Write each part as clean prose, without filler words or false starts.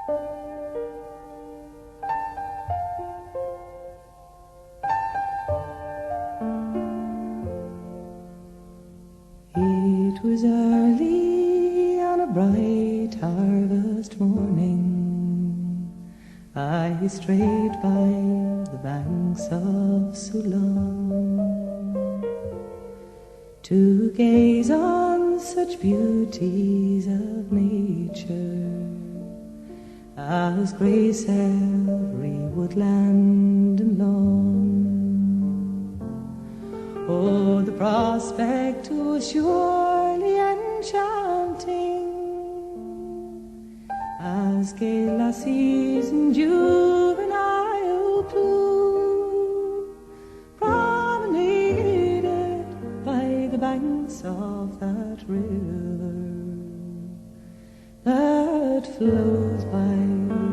It was early on a bright harvest morning. I strayed by the banks of Sullane to gaze on such beauties of nature as grace every woodland and lawn. Oh, the prospect was surely enchanting, as gay lassies in juvenile plume promenaded by the banks of that river that flows by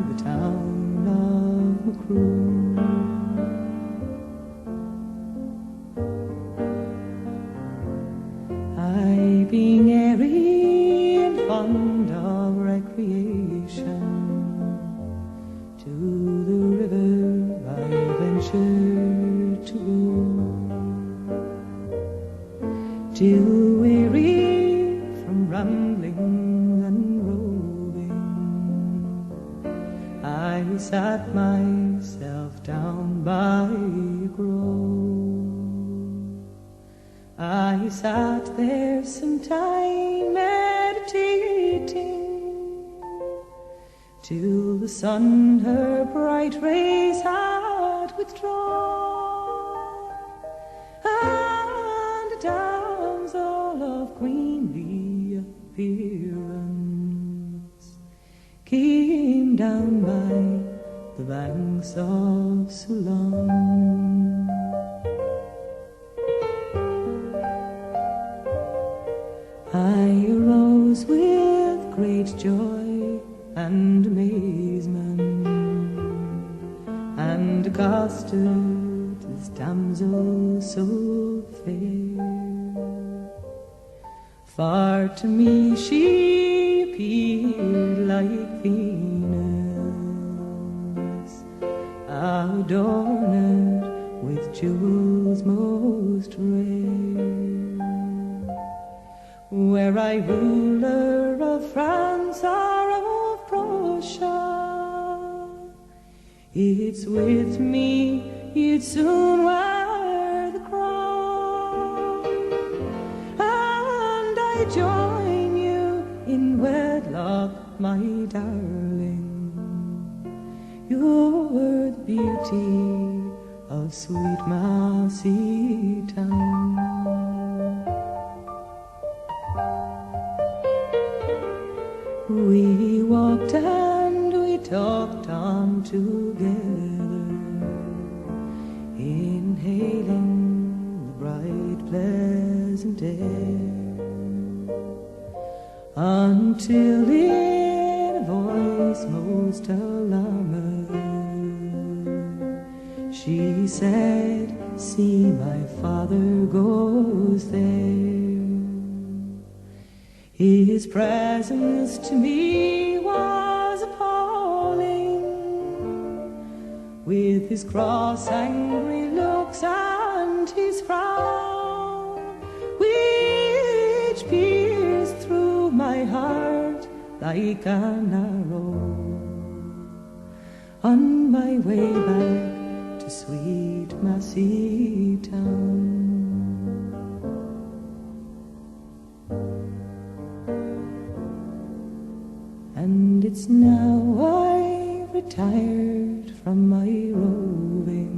the town of Macroom. I, being airy and fond of recreation, to the river I ventured to go, till weary from rambling and roving, I sat myself down by a grove. I sat there some time meditating, till the sun her bright rays had withdrawn, and a damsel of queenly appearance came down by the banks of Sullane. I arose with great joy and amazement, and accosted this damsel so fair. For to me she appeared like Venus, adorned with jewels most rare. Were I ruler of France or of Prussia, it's with me you'd soon wear the crown, and I join you in wedlock, my darling. You're the beauty of sweet Massy town. We walked and we talked on together, inhaling the bright pleasant air, until in a voice most alarmed she said, "See, my father goes there." His presence to me was appalling, with his cross angry looks and his frown, which pierced through my heart like an arrow, on my way back to sweet Massy town. And it's now I've retired from my roving,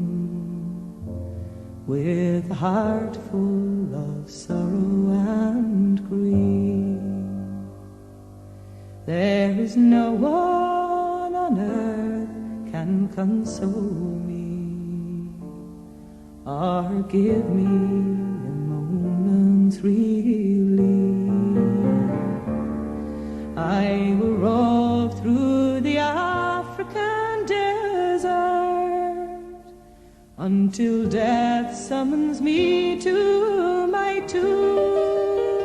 with a heart full of sorrow and grief. There is no one on earth can console me, or give me a moment's relief. I will rove through the African desert, until death summons me to my tomb,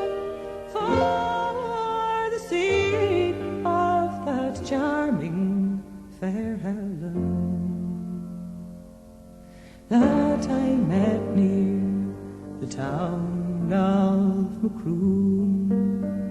for the sake of that charming town of Macroom.